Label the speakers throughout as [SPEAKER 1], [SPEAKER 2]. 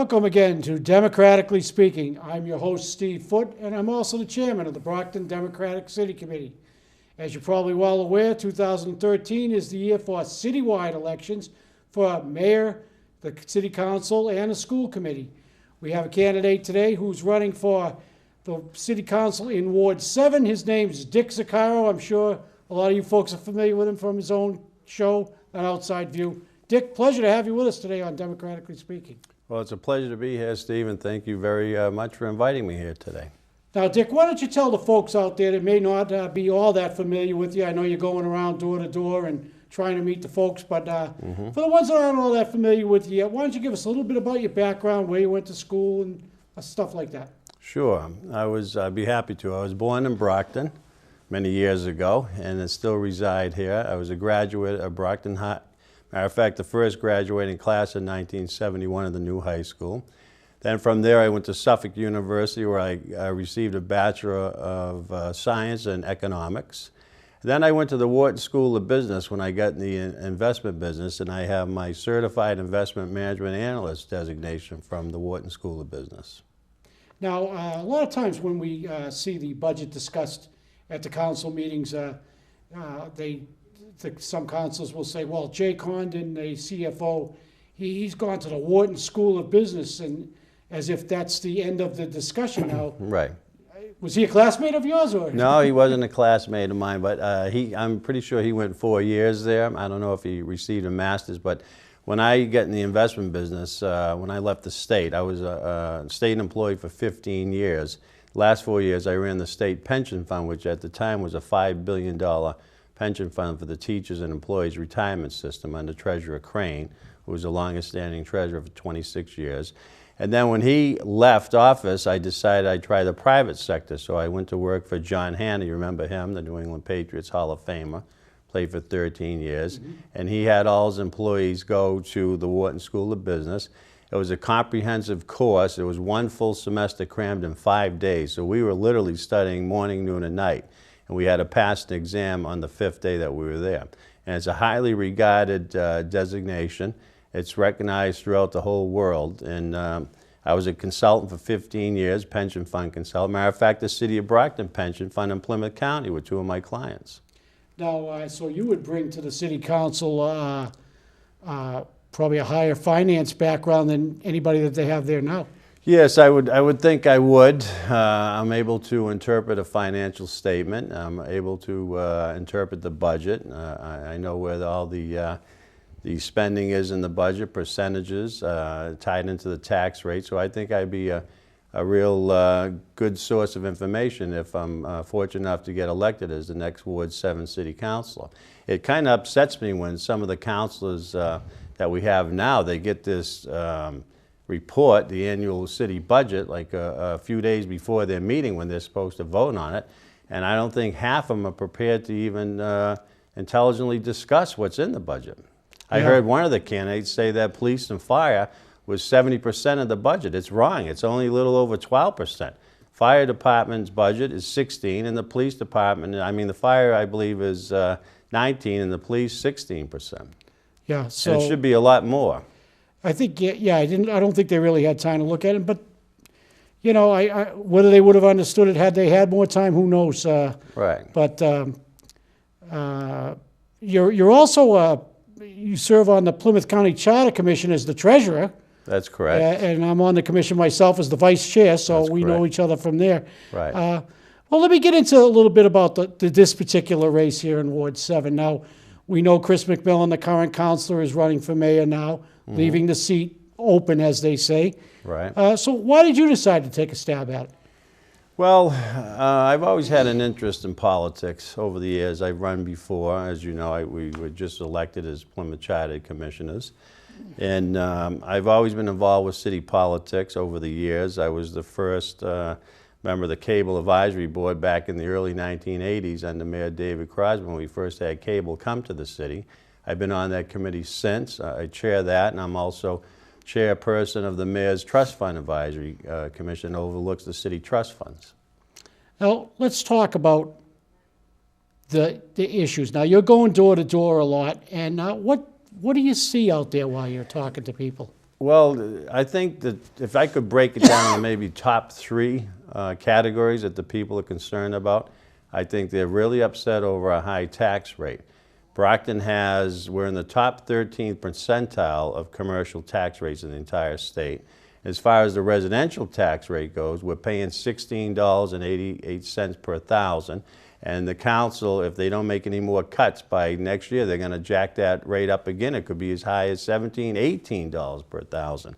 [SPEAKER 1] Welcome again to Democratically Speaking. I'm your host, Steve Foote, and I'm also the chairman of the Brockton Democratic City Committee. As you're probably well aware, 2013 is the year for citywide elections for mayor, the city council, and the school committee. We have a candidate today who's running for the city council in Ward 7. His name's Dick Zaccaro. I'm sure a lot of you folks are familiar with him from his own show, An Outside View. Dick, pleasure to have you with us today on Democratically Speaking.
[SPEAKER 2] Well, it's a pleasure to be here, Steve, and thank you very much for inviting me here today.
[SPEAKER 1] Now, Dick, why don't you tell the folks out there that may not be all that familiar with you? I know you're going around door to door and trying to meet the folks, but for the ones that aren't all that familiar with you, why don't you give us a little bit about your background, where you went to school, and stuff like that?
[SPEAKER 2] Sure. I'd be happy to. I was born in Brockton many years ago, and I still reside here. I was a graduate of Brockton High. Matter of fact, the first graduating class in 1971 of the new high school. Then from there, I went to Suffolk University, where I received a Bachelor of Science in Economics. Then I went to the Wharton School of Business when I got in the investment business, and I have my Certified Investment Management Analyst designation from the Wharton School of Business.
[SPEAKER 1] Now, a lot of times when we see the budget discussed at the council meetings, some councils will say, well, Jay Condon, the CFO, he's gone to the Wharton School of Business, and as if that's the end of the discussion now.
[SPEAKER 2] Right.
[SPEAKER 1] Was he a classmate of yours? Or?
[SPEAKER 2] No, he wasn't a classmate of mine, but I'm pretty sure he went 4 years there. I don't know if he received a master's, but when I got in the investment business, when I left the state, I was a state employee for 15 years. Last 4 years, I ran the state pension fund, which at the time was a $5 billion pension fund for the teachers and employees retirement system under Treasurer Crane, who was the longest standing treasurer for 26 years. And then when he left office, I decided I'd try the private sector. So I went to work for John Hanna. You remember him, the New England Patriots Hall of Famer, played for 13 years. Mm-hmm. And he had all his employees go to the Wharton School of Business. It was a comprehensive course. It was one full semester crammed in 5 days. So we were literally studying morning, noon, and night. And we had to pass an exam on the 5th day that we were there. And it's a highly regarded designation. It's recognized throughout the whole world. And I was a consultant for 15 years, pension fund consultant. Matter of fact, the City of Brockton Pension Fund in Plymouth County were two of my clients.
[SPEAKER 1] Now, so you would bring to the city council probably a higher finance background than anybody that they have there now.
[SPEAKER 2] Yes, I would think I would. I'm able to interpret a financial statement. I'm able to interpret the budget. I know where all the spending is in the budget, percentages tied into the tax rate. So I think I'd be a real good source of information if I'm fortunate enough to get elected as the next Ward 7 City Councilor. It kind of upsets me when some of the councilors that we have now, they get this report, the annual city budget, like a few days before their meeting when they're supposed to vote on it. And I don't think half of them are prepared to even intelligently discuss what's in the budget. I heard one of the candidates say that police and fire was 70% of the budget. It's wrong. It's only a little over 12%. Fire department's budget is 16, and the police department, the fire, I believe, is 19, and the police 16%.
[SPEAKER 1] Yeah, so
[SPEAKER 2] and it should be a lot more.
[SPEAKER 1] I think, yeah, I don't think they really had time to look at it, but you know, whether they would have understood it had they had more time, who knows?
[SPEAKER 2] Right.
[SPEAKER 1] But you're also you serve on the Plymouth County Charter Commission as the treasurer.
[SPEAKER 2] That's correct.
[SPEAKER 1] And I'm on the commission myself as the vice chair, so
[SPEAKER 2] That's
[SPEAKER 1] we
[SPEAKER 2] correct.
[SPEAKER 1] know each other from there.
[SPEAKER 2] Right.
[SPEAKER 1] Well, let me get into a little bit about this particular race here in Ward 7. Now, we know Chris McMillan, the current councilor, is running for mayor now, leaving the seat open, as they say.
[SPEAKER 2] Right.
[SPEAKER 1] So why did you decide to take a stab at it?
[SPEAKER 2] Well, I've always had an interest in politics over the years. I've run before. As you know, we were just elected as Plymouth Charter Commissioners. And I've always been involved with city politics over the years. I was the first member of the Cable Advisory Board back in the early 1980s under Mayor David Crosby when we first had cable come to the city. I've been on that committee since. I chair that, and I'm also chairperson of the Mayor's Trust Fund Advisory Commission that overlooks the city trust funds.
[SPEAKER 1] Now, let's talk about the issues. Now, you're going door to door a lot, and what do you see out there while you're talking to people?
[SPEAKER 2] Well, I think that if I could break it down to maybe top three categories that the people are concerned about, I think they're really upset over a high tax rate. Brockton we're in the top 13th percentile of commercial tax rates in the entire state. As far as the residential tax rate goes, we're paying $16.88 per thousand. And the council, if they don't make any more cuts by next year, they're going to jack that rate up again. It could be as high as $17, $18 per thousand.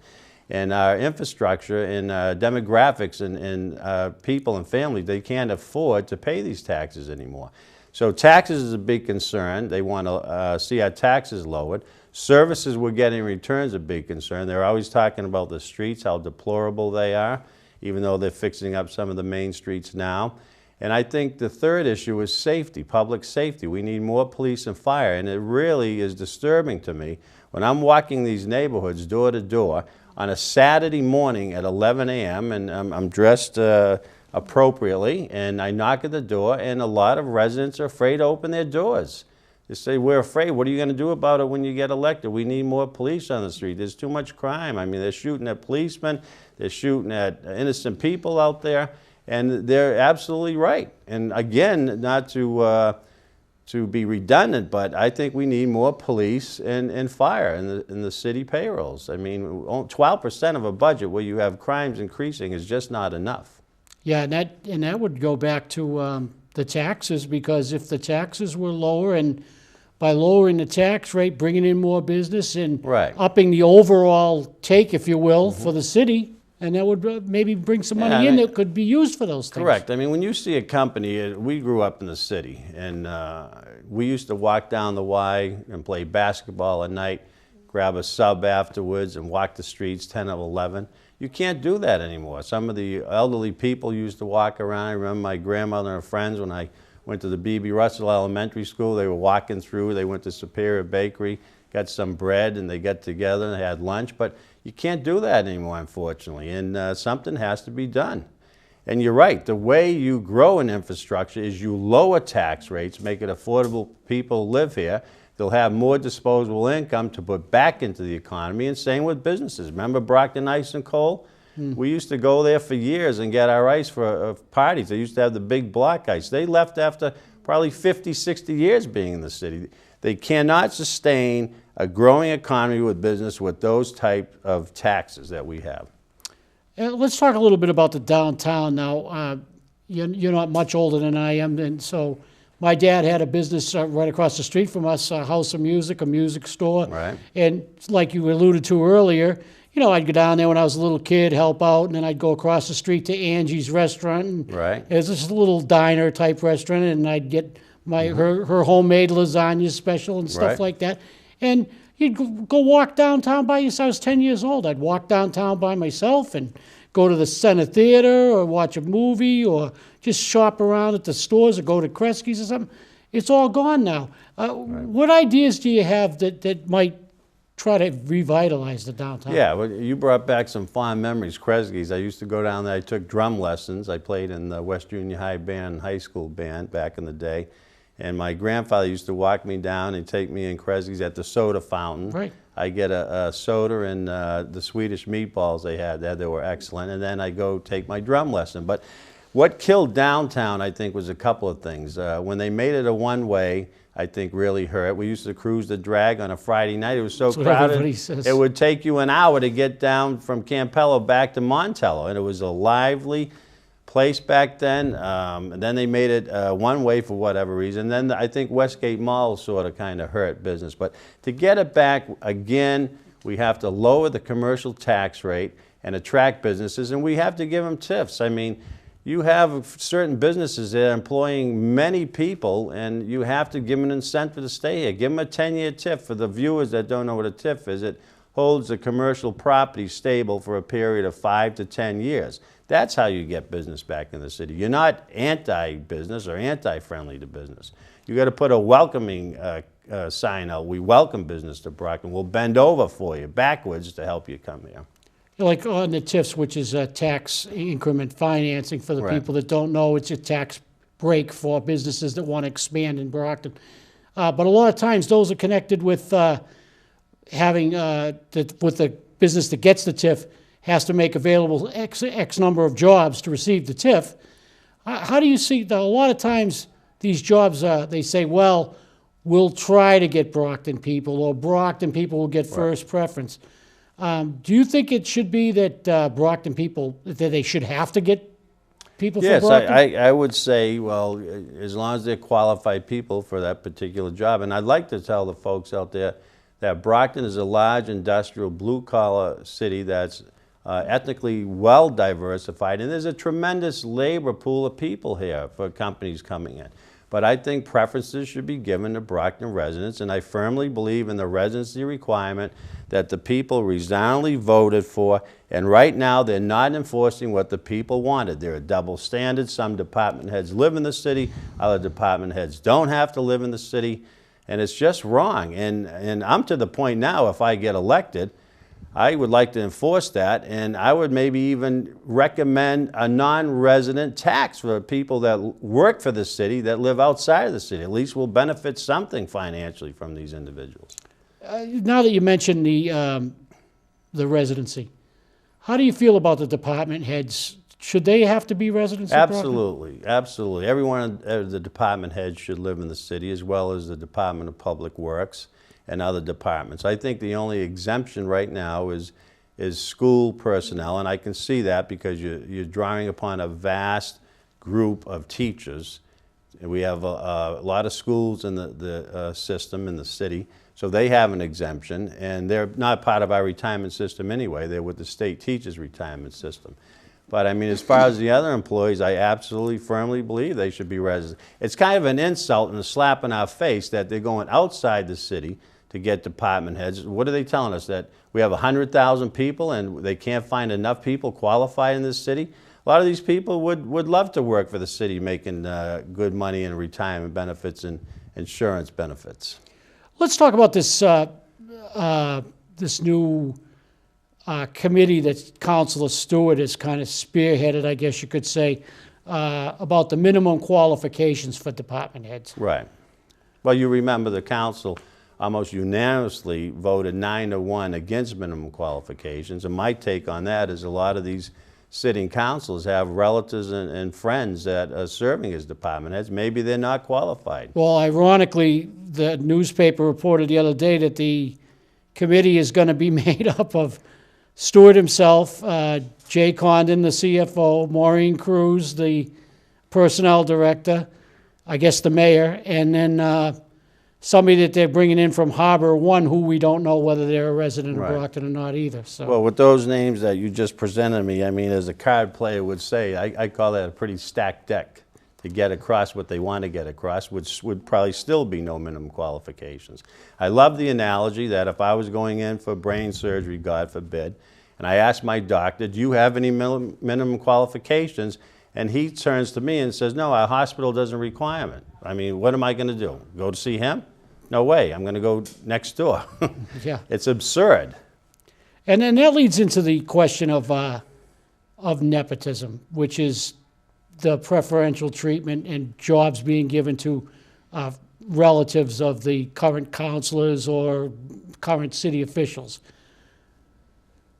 [SPEAKER 2] And our infrastructure and demographics and people and families, they can't afford to pay these taxes anymore. So taxes is a big concern. They want to see our taxes lowered. Services we're getting in return is a big concern. They're always talking about the streets, how deplorable they are, even though they're fixing up some of the main streets now. And I think the third issue is safety, public safety. We need more police and fire, and it really is disturbing to me when I'm walking these neighborhoods door to door on a Saturday morning at 11 a.m. and I'm dressed appropriately, and I knock at the door, and a lot of residents are afraid to open their doors. They say, we're afraid. What are you going to do about it when you get elected? We need more police on the street. There's too much crime. I mean, they're shooting at policemen. They're shooting at innocent people out there. And they're absolutely right. And again, not to be redundant, but I think we need more police and fire in the city payrolls. I mean, 12% of a budget where you have crimes increasing is just not enough.
[SPEAKER 1] Yeah, and that would go back to the taxes, because if the taxes were lower, and by lowering the tax rate, bringing in more business and upping the overall take, if you will, for the city, and that would maybe bring some money in that could be used for those things.
[SPEAKER 2] Correct. I mean, when you see a company, we grew up in the city, and we used to walk down the Y and play basketball at night, grab a sub afterwards, and walk the streets 10 of 11. You can't do that anymore. Some of the elderly people used to walk around. I remember my grandmother and friends, when I went to the B.B. Russell Elementary School, they were walking through. They went to Superior Bakery, got some bread, and they got together and had lunch. But you can't do that anymore, unfortunately, and something has to be done. And you're right, the way you grow an infrastructure is you lower tax rates, make it affordable for people who live here. They'll have more disposable income to put back into the economy, and same with businesses. Remember Brockton Ice and Coal? We used to go there for years and get our ice for parties. They used to have the big block ice. They left after probably 50, 60 years being in the city. They cannot sustain a growing economy with business with those type of taxes that we have.
[SPEAKER 1] Let's talk a little bit about the downtown now. You're not much older than I am, and so my dad had a business right across the street from us, a house of music, a music store.
[SPEAKER 2] Right.
[SPEAKER 1] And like you alluded to earlier, you know, I'd go down there when I was a little kid, help out, and then I'd go across the street to Angie's restaurant. And it was this little diner type restaurant, and I'd get her homemade lasagna special and stuff like that. And you'd go walk downtown by yourself. I was 10 years old. I'd walk downtown by myself and go to the Center Theater or watch a movie or just shop around at the stores or go to Kresge's or something. It's all gone now. What ideas do you have that might try to revitalize the downtown?
[SPEAKER 2] Yeah, well, you brought back some fond memories. Kresge's, I used to go down there. I took drum lessons. I played in the West Junior High band, high school band back in the day. And my grandfather used to walk me down and take me in Kresge's at the soda fountain.
[SPEAKER 1] Right.
[SPEAKER 2] I get a soda and the Swedish meatballs they had there. They were excellent. And then I go take my drum lesson. But what killed downtown, I think, was a couple of things. When they made it a one-way, I think really hurt. We used to cruise the drag on a Friday night. It was so crowded, it would take you an hour to get down from Campello back to Montello. And it was a lively place back then. And then they made it one way for whatever reason. Then I think Westgate Mall sort of kind of hurt business. But to get it back again, we have to lower the commercial tax rate and attract businesses, and we have to give them tips. I mean, you have certain businesses that are employing many people, and you have to give them an incentive to stay here. Give them a 10-year tip. For the viewers that don't know what a tip is, it holds the commercial property stable for a period of 5 to 10 years. That's how you get business back in the city. You're not anti-business or anti-friendly to business. You got to put a welcoming sign out. We welcome business to Brockton. We'll bend over for you backwards to help you come here.
[SPEAKER 1] Like on the TIFs, which is tax increment financing for the people that don't know, it's a tax break for businesses that want to expand in Brockton. But a lot of times those are connected with having with the business that gets the TIF has to make available X number of jobs to receive the TIF. How do you see that? A lot of times these jobs, they say, well, we'll try to get Brockton people, or Brockton people will get first preference. Do you think it should be that Brockton people, that they should have to get people from Brockton?
[SPEAKER 2] Yes, I would say, well, as long as they're qualified people for that particular job. And I'd like to tell the folks out there that Brockton is a large industrial blue-collar city that's ethnically well diversified, and there's a tremendous labor pool of people here for companies coming in. But I think preferences should be given to Brockton residents, and I firmly believe in the residency requirement that the people resoundingly voted for, and right now they're not enforcing what the people wanted. There are double standards. Some department heads live in the city, other department heads don't have to live in the city, and it's just wrong. And I'm to the point now, if I get elected, I would like to enforce that, and I would maybe even recommend a non-resident tax for people that work for the city that live outside of the city. At least we'll benefit something financially from these individuals.
[SPEAKER 1] Now that you mentioned the residency, how do you feel about the department heads? Should they have to be residents of Brockton?
[SPEAKER 2] Absolutely, absolutely. Everyone, the department heads should live in the city, as well as the Department of Public Works and other departments. I think the only exemption right now is school personnel, and I can see that because you're drawing upon a vast group of teachers. We have a lot of schools in the system in the city, so they have an exemption, and they're not part of our retirement system anyway. They're with the state teachers' retirement system. But I mean, as far as the other employees, I absolutely firmly believe they should be residents. It's kind of an insult and a slap in our face that they're going outside the city to get department heads. What are they telling us? That we have 100,000 people and they can't find enough people qualified in this city? A lot of these people would love to work for the city, making good money in retirement benefits and insurance benefits.
[SPEAKER 1] Let's talk about this this new committee that Councilor Stewart has kind of spearheaded, I guess you could say, about the minimum qualifications for department heads.
[SPEAKER 2] Right. Well, you remember the council almost unanimously voted 9-1 against minimum qualifications, and my take on that is a lot of these sitting councils have relatives and friends that are serving as department heads. Maybe they're not qualified.
[SPEAKER 1] Well, ironically, the newspaper reported the other day that the committee is going to be made up of Stewart himself, Jay Condon, the CFO, Maureen Cruz, the personnel director, I guess the mayor, and then somebody that they're bringing in from Harbor One, who we don't know whether they're a resident of Brockton or not either. So.
[SPEAKER 2] Well, with those names that you just presented me, I mean, as a card player would say, I call that a pretty stacked deck to get across what they want to get across, which would probably still be no minimum qualifications. I love the analogy that if I was going in for brain surgery, God forbid, and I asked my doctor, do you have any minimum qualifications? And he turns to me and says, no, our hospital doesn't require it. I mean, what am I going to do? Go to see him? No way. I'm going to go next door.
[SPEAKER 1] Yeah.
[SPEAKER 2] It's absurd.
[SPEAKER 1] And then that leads into the question of nepotism, which is the preferential treatment and jobs being given to relatives of the current councilors or current city officials.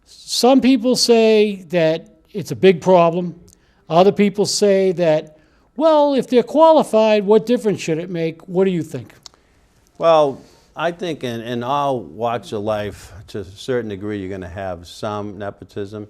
[SPEAKER 1] Some people say that it's a big problem. Other people say that, well, if they're qualified, what difference should it make? What do you think?
[SPEAKER 2] Well, I think in all walks of life, to a certain degree, you're going to have some nepotism.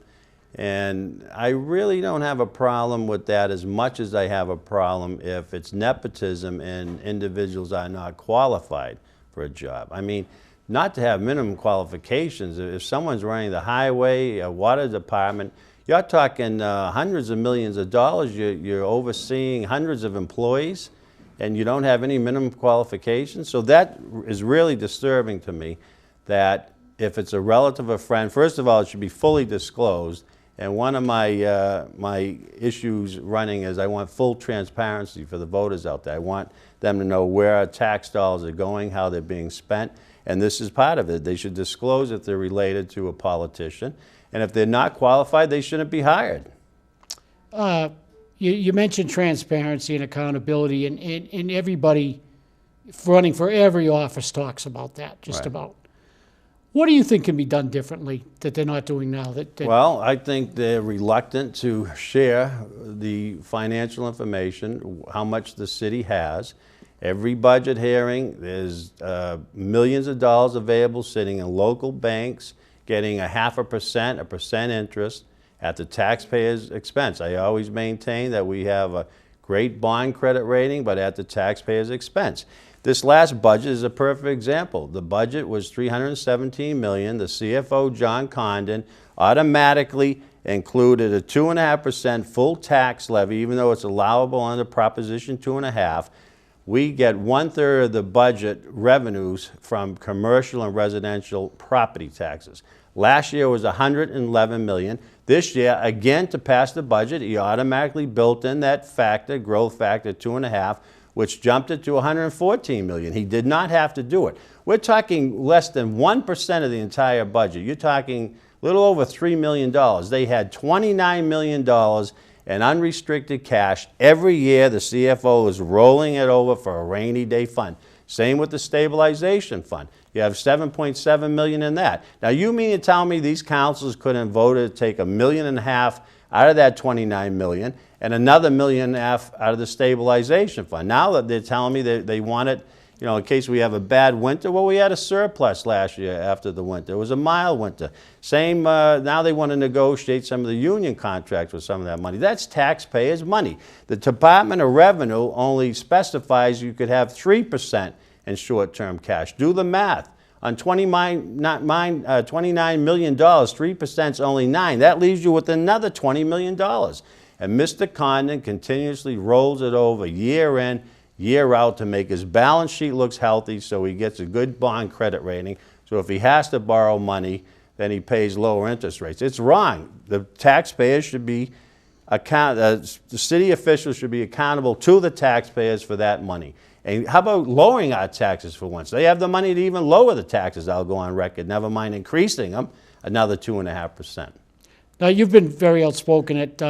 [SPEAKER 2] And I really don't have a problem with that as much as I have a problem if it's nepotism and individuals are not qualified for a job. I mean, not to have minimum qualifications. If someone's running the highway, a water department, you're talking hundreds of millions of dollars. You're overseeing hundreds of employees, and you don't have any minimum qualifications. So that is really disturbing to me, that if it's a relative or friend, first of all, it should be fully disclosed. And one of my issues running is I want full transparency for the voters out there. I want them to know where our tax dollars are going, how they're being spent, and this is part of it. They should disclose if they're related to a politician. And if they're not qualified, they shouldn't be hired.
[SPEAKER 1] You mentioned transparency and accountability, and everybody running for every office talks about that, just about. What do you think can be done differently that they're not doing now?
[SPEAKER 2] Well, I think they're reluctant to share the financial information, how much the city has. Every budget hearing, there's millions of dollars available sitting in local banks, getting 0.5%, 1% interest at the taxpayer's expense. I always maintain that we have a great bond credit rating, but at the taxpayer's expense. This last budget is a perfect example. The budget was $317 million. The CFO, John Condon, automatically included a 2.5% full tax levy, even though it's allowable under Proposition 2.5. We get 1/3 of the budget revenues from commercial and residential property taxes. Last year was $111 million. This year, again, to pass the budget, he automatically built in that factor, growth factor 2.5, which jumped it to $114 million. He did not have to do it. We're talking less than 1% of the entire budget. You're talking a little over $3 million. They had $29 million in unrestricted cash. Every year, the CFO is rolling it over for a rainy day fund. Same with the stabilization fund. You have $7.7 million in that. Now, you mean to tell me these councils couldn't vote to take $1.5 million out of that $29 million and another $1.5 million out of the stabilization fund? Now that they're telling me they want it, you know, in case we have a bad winter. Well, we had a surplus last year after the winter. It was a mild winter. Same, now they want to negotiate some of the union contracts with some of that money. That's taxpayers' money. The Department of Revenue only specifies you could have 3% in short-term cash. Do the math. On $29 million, 3% is only 9. That leaves you with another $20 million. And Mr. Condon continuously rolls it over year in, year out to make his balance sheet looks healthy so he gets a good bond credit rating. So if he has to borrow money, then he pays lower interest rates. It's wrong. The taxpayers should be the city officials should be accountable to the taxpayers for that money. And how about lowering our taxes for once? They have the money to even lower the taxes, I'll go on record, never mind increasing them another 2.5%.
[SPEAKER 1] Now, you've been very outspoken at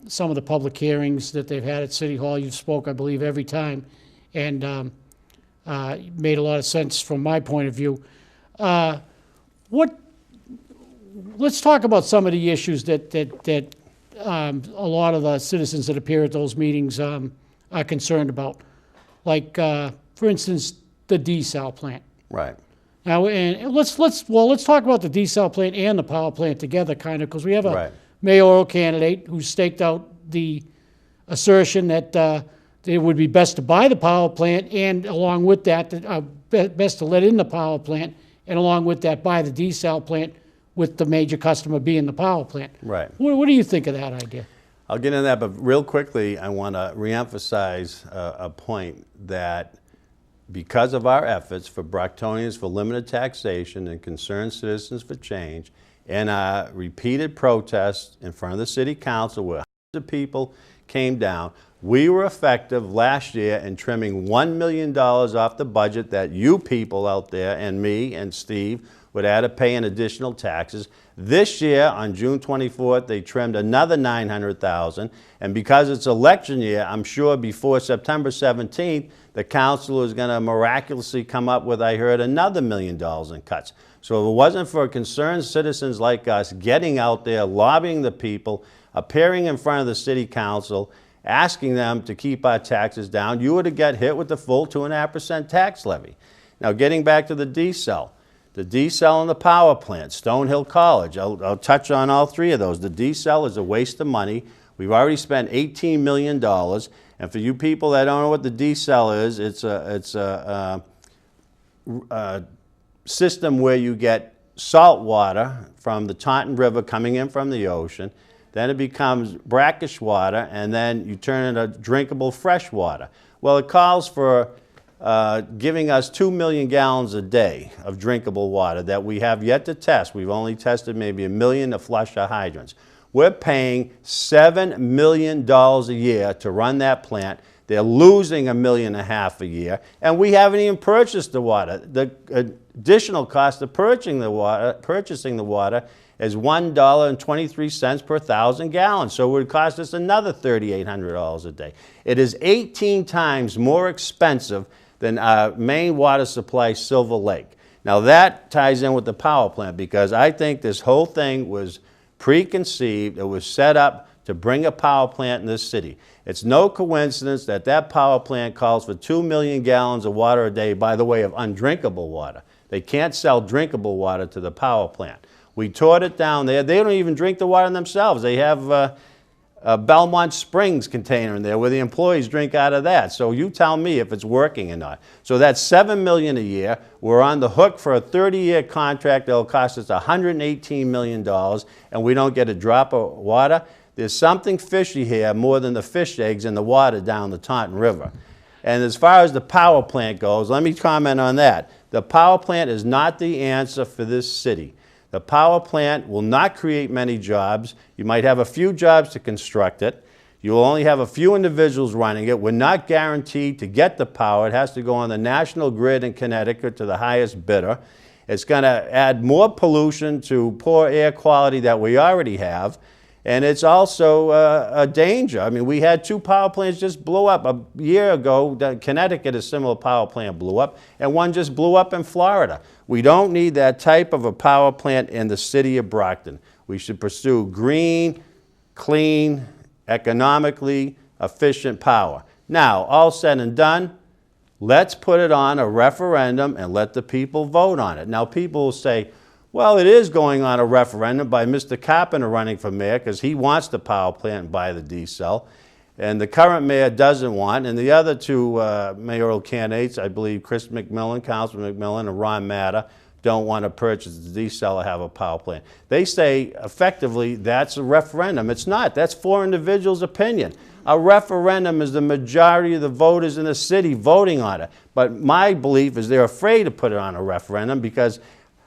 [SPEAKER 1] some of the public hearings that they've had at City Hall. You've spoke, I believe, every time, and made a lot of sense from my point of view. Let's talk about some of the issues that a lot of the citizens that appear at those meetings are concerned about. Like, for instance, the desal plant.
[SPEAKER 2] Right.
[SPEAKER 1] Now, and let's talk about the desal plant and the power plant together, kind of, because we have a mayoral candidate who staked out the assertion that it would be best to buy the power plant, and along with that, best to let in the power plant, and along with that, buy the desal plant, with the major customer being the power plant.
[SPEAKER 2] Right.
[SPEAKER 1] What do you think of that idea?
[SPEAKER 2] I'll get into that, but real quickly, I want to reemphasize a point that because of our efforts for Brocktonians for limited taxation and concerned citizens for change, and our repeated protests in front of the city council where hundreds of people came down, we were effective last year in trimming $1 million off the budget that you people out there and me and Steve would add to pay in additional taxes. This year, on June 24th, they trimmed another $900,000, and because it's election year, I'm sure before September 17th, the council is going to miraculously come up with, I heard, another $1 million in cuts. So if it wasn't for concerned citizens like us getting out there, lobbying the people, appearing in front of the city council, asking them to keep our taxes down, you would have got hit with the full 2.5% tax levy. Now, getting back to the desal. The desal and the power plant, Stonehill College, I'll touch on all three of those. The desal is a waste of money. We've already spent $18 million. And for you people that don't know what the desal is, it's a system where you get salt water from the Taunton River coming in from the ocean. Then it becomes brackish water, and then you turn it into drinkable fresh water. Well, it calls for giving us 2 million gallons a day of drinkable water that we have yet to test. We've only tested maybe 1 million to flush our hydrants. We're paying $7 million a year to run that plant. They're losing $1.5 million a year, and we haven't even purchased the water. The additional cost of purchasing the water is $1.23 per 1,000 gallons. So it would cost us another $3,800 a day. It is 18 times more expensive than our main water supply, Silver Lake. Now that ties in with the power plant because I think this whole thing was preconceived. It was set up to bring a power plant in this city. It's no coincidence that that power plant calls for 2 million gallons of water a day, by the way, of undrinkable water. They can't sell drinkable water to the power plant. We tore it down there. They don't even drink the water themselves. They have a Belmont Springs container in there where the employees drink out of that. So you tell me if it's working or not. So that's $7 million a year. We're on the hook for a 30-year contract that'll cost us $118 million, and we don't get a drop of water. There's something fishy here more than the fish eggs in the water down the Taunton River. And as far as the power plant goes, let me comment on that. The power plant is not the answer for this city. The power plant will not create many jobs. You might have a few jobs to construct it. You will only have a few individuals running it. We're not guaranteed to get the power. It has to go on the national grid in Connecticut to the highest bidder. It's going to add more pollution to poor air quality that we already have. And it's also a danger. I mean, we had 2 power plants just blow up. A year ago, Connecticut, a similar power plant blew up, and one just blew up in Florida. We don't need that type of a power plant in the city of Brockton. We should pursue green, clean, economically efficient power. Now, all said and done, let's put it on a referendum and let the people vote on it. Now, people will say, well, it is going on a referendum by Mr. Carpenter running for mayor because he wants the power plant and buy the diesel. And the current mayor doesn't want, and the other 2 mayoral candidates, I believe Chris McMillan, Councilor McMillan, and Ron Matter, don't want to purchase the diesel or have a power plant. They say, effectively, that's a referendum. It's not. That's 4 individuals' opinion. A referendum is the majority of the voters in the city voting on it. But my belief is they're afraid to put it on a referendum because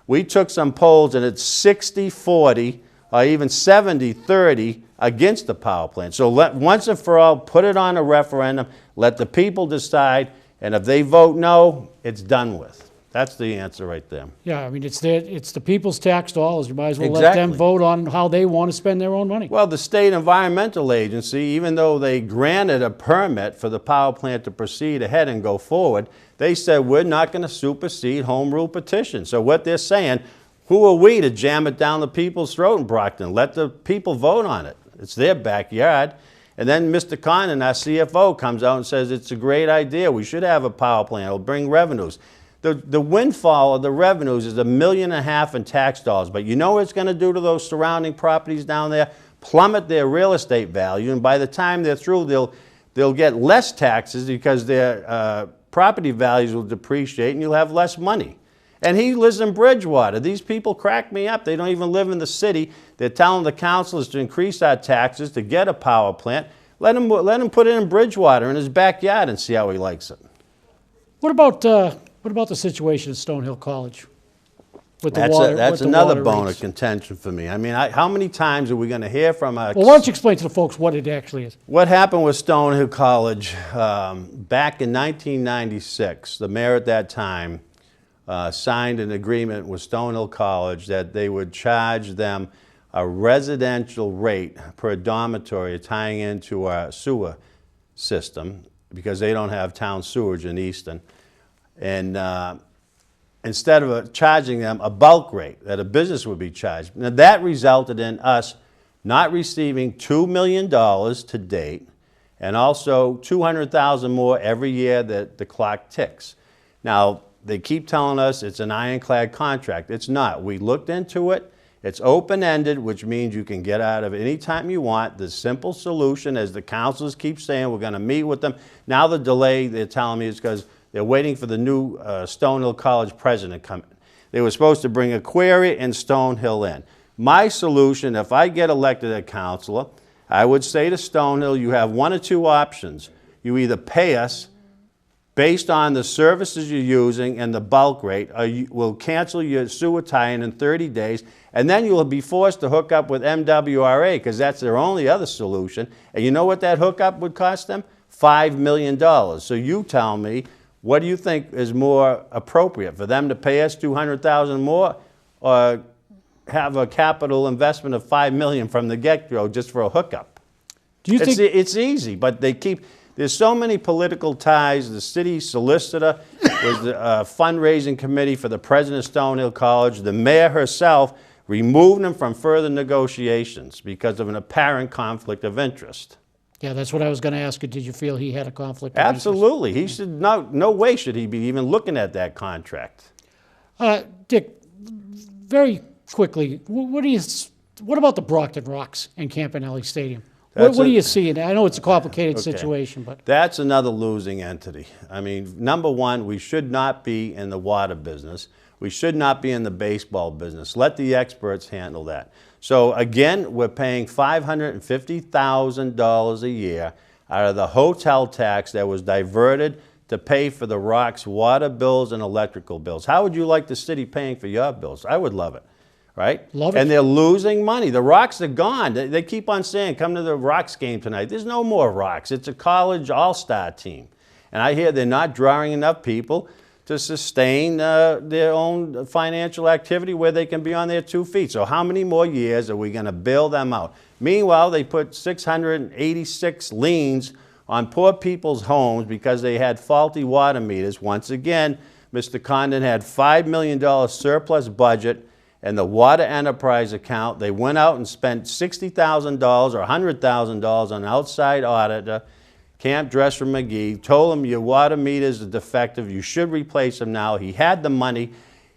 [SPEAKER 2] we took some polls and it's 60-40 or even 70-30 against the power plant. So once and for all, put it on a referendum, let the people decide, and if they vote no, it's done with. That's the answer right there.
[SPEAKER 1] Yeah, I mean, it's the people's tax dollars. You might as well let them vote on how they want to spend their own money.
[SPEAKER 2] Well, the state environmental agency, even though they granted a permit for the power plant to proceed ahead and go forward, they said we're not going to supersede home rule petition. So what they're saying, who are we to jam it down the people's throat in Brockton? Let the people vote on it. It's their backyard. And then Mr. Condon, our CFO, comes out and says it's a great idea. We should have a power plant. It'll bring revenues. The windfall of the revenues is $1.5 million in tax dollars. But you know what it's going to do to those surrounding properties down there? Plummet their real estate value. And by the time they're through, they'll get less taxes because their property values will depreciate and you'll have less money. And he lives in Bridgewater. These people crack me up. They don't even live in the city. They're telling the councilors to increase our taxes to get a power plant. Let him put it in Bridgewater in his backyard and see how he likes it.
[SPEAKER 1] What about the situation at Stonehill College with the water?
[SPEAKER 2] That's another bone of contention for me. I mean, how many times are we going to hear from a...
[SPEAKER 1] Well, why don't you explain to the folks what it actually is?
[SPEAKER 2] What happened with Stonehill College back in 1996, the mayor at that time signed an agreement with Stonehill College that they would charge them a residential rate per dormitory tying into our sewer system because they don't have town sewage in Easton. And instead of charging them a bulk rate that a business would be charged. Now that resulted in us not receiving $2 million to date and also $200,000 more every year that the clock ticks. Now, they keep telling us it's an ironclad contract. It's not. We looked into it. It's open-ended, which means you can get out of it anytime you want. The simple solution, as the councilors keep saying, we're going to meet with them. Now the delay, they're telling me, is because they're waiting for the new Stonehill College president to come in. They were supposed to bring Aquaria and Stonehill in. My solution, if I get elected as councilor, I would say to Stonehill, you have 1 or 2 options. You either pay us based on the services you're using and the bulk rate, or we'll cancel your sewer tie-in 30 days, and then you'll be forced to hook up with MWRA because that's their only other solution. And you know what that hookup would cost them? $5 million. So you tell me, what do you think is more appropriate, for them to pay us $200,000 more or have a capital investment of $5 million from the get-go just for a hookup?
[SPEAKER 1] Do you think
[SPEAKER 2] it's easy, but they keep... There's so many political ties. The city solicitor was the fundraising committee for the president of Stonehill College. The mayor herself removed him from further negotiations because of an apparent conflict of interest.
[SPEAKER 1] Yeah, that's what I was going to ask you. Did you feel he had a conflict of interest?
[SPEAKER 2] Absolutely. He should no way should he be even looking at that contract.
[SPEAKER 1] Dick, very quickly, what about the Brockton Rocks and Campanelli Stadium? What do you see in it? I know it's a complicated situation, but
[SPEAKER 2] that's another losing entity. I mean, number one, we should not be in the water business. We should not be in the baseball business. Let the experts handle that. So again, we're paying $550,000 a year out of the hotel tax that was diverted to pay for the Rock's water bills and electrical bills. How would you like the city paying for your bills? I would love it, right?
[SPEAKER 1] Love it.
[SPEAKER 2] And they're losing money. The Rocks are gone. They keep on saying, come to the Rocks game tonight. There's no more Rocks. It's a college all-star team. And I hear they're not drawing enough people to sustain their own financial activity where they can be on their 2 feet. So how many more years are we going to bail them out? Meanwhile, they put 686 liens on poor people's homes because they had faulty water meters. Once again, Mr. Condon had $5 million surplus budget and the water enterprise account. They went out and spent $60,000 or $100,000 on an outside auditor. Camp Dresser McGee told him your water meters are defective. You should replace them now. He had the money.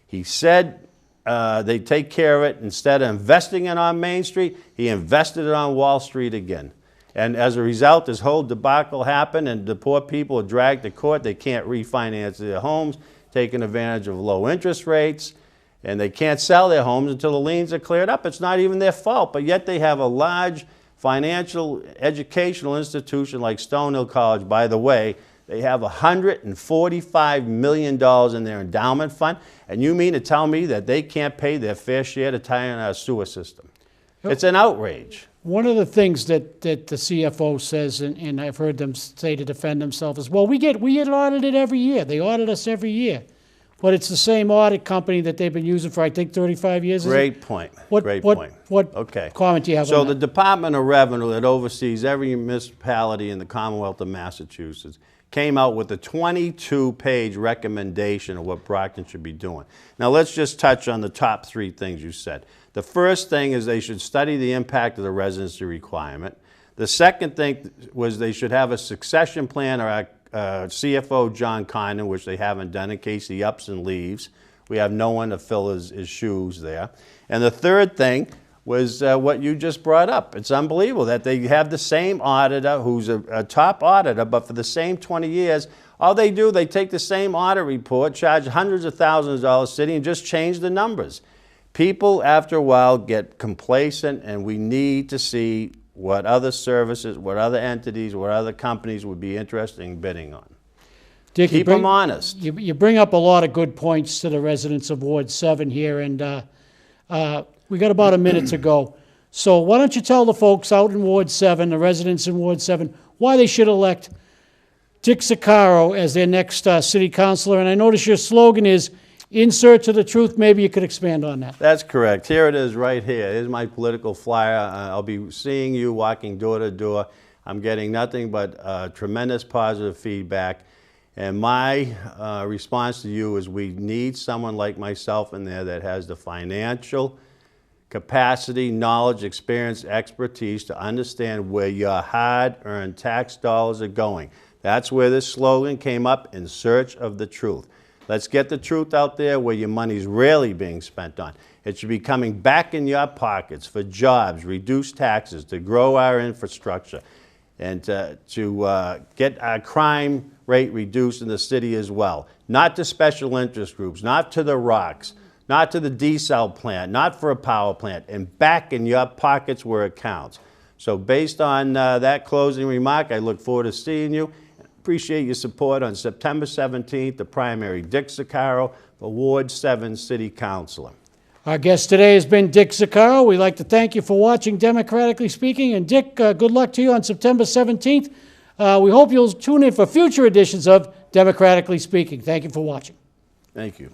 [SPEAKER 2] He said they'd take care of it. Instead of investing it on Main Street, he invested it on Wall Street again. And as a result, this whole debacle happened, and the poor people are dragged to court. They can't refinance their homes, taking advantage of low interest rates, and they can't sell their homes until the liens are cleared up. It's not even their fault, but yet they have a large financial educational institution like Stonehill College. By the way, they have $145 million in their endowment fund, and you mean to tell me that they can't pay their fair share to tie in our sewer system? It's an outrage.
[SPEAKER 1] one of the things that the CFO says, and I've heard them say to defend themselves, is, well, we get audited every year. They audit us every year. But it's the same audit company that they've been using for, I think, 35 years.
[SPEAKER 2] Great point. Great point.
[SPEAKER 1] What comment do you have on that?
[SPEAKER 2] So the Department of Revenue that oversees every municipality in the Commonwealth of Massachusetts came out with a 22-page recommendation of what Brockton should be doing. Now let's just touch on the top three things you said. The first thing is they should study the impact of the residency requirement. The second thing was they should have a succession plan, or CFO John Condon, which they haven't done in case he ups and leaves. We have no one to fill his shoes there. And the third thing was what you just brought up. It's unbelievable that they have the same auditor who's a top auditor, but for the same 20 years, all they do, they take the same audit report, charge hundreds of thousands of dollars city, and just change the numbers. People, after a while, get complacent, and we need to see what other services, what other entities, what other companies would be interested in bidding on.
[SPEAKER 1] Dick,
[SPEAKER 2] keep them honest.
[SPEAKER 1] You bring up a lot of good points to the residents of Ward 7 here, and we got about a minute to go. So why don't you tell the folks out in Ward 7, the residents in Ward 7, why they should elect Dick Zaccaro as their next city councilor. And I notice your slogan is, "In search of the truth." Maybe you could expand on that.
[SPEAKER 2] That's correct. Here it is right here. Here's my political flyer. I'll be seeing you walking door to door. I'm getting nothing but tremendous positive feedback. And my response to you is we need someone like myself in there that has the financial capacity, knowledge, experience, expertise to understand where your hard-earned tax dollars are going. That's where this slogan came up, in search of the truth. Let's get the truth out there where your money's really being spent on. It should be coming back in your pockets for jobs, reduce taxes, to grow our infrastructure, and to get our crime rate reduced in the city as well. Not to special interest groups, not to the rocks, not to the desal plant, not for a power plant, and back in your pockets where it counts. So based on that closing remark, I look forward to seeing you. Appreciate your support on September 17th, the primary, Dick Zaccaro for Ward 7 City Councilor.
[SPEAKER 1] Our guest today has been Dick Zaccaro. We'd like to thank you for watching Democratically Speaking. And Dick, good luck to you on September 17th. We hope you'll tune in for future editions of Democratically Speaking. Thank you for watching.
[SPEAKER 2] Thank you.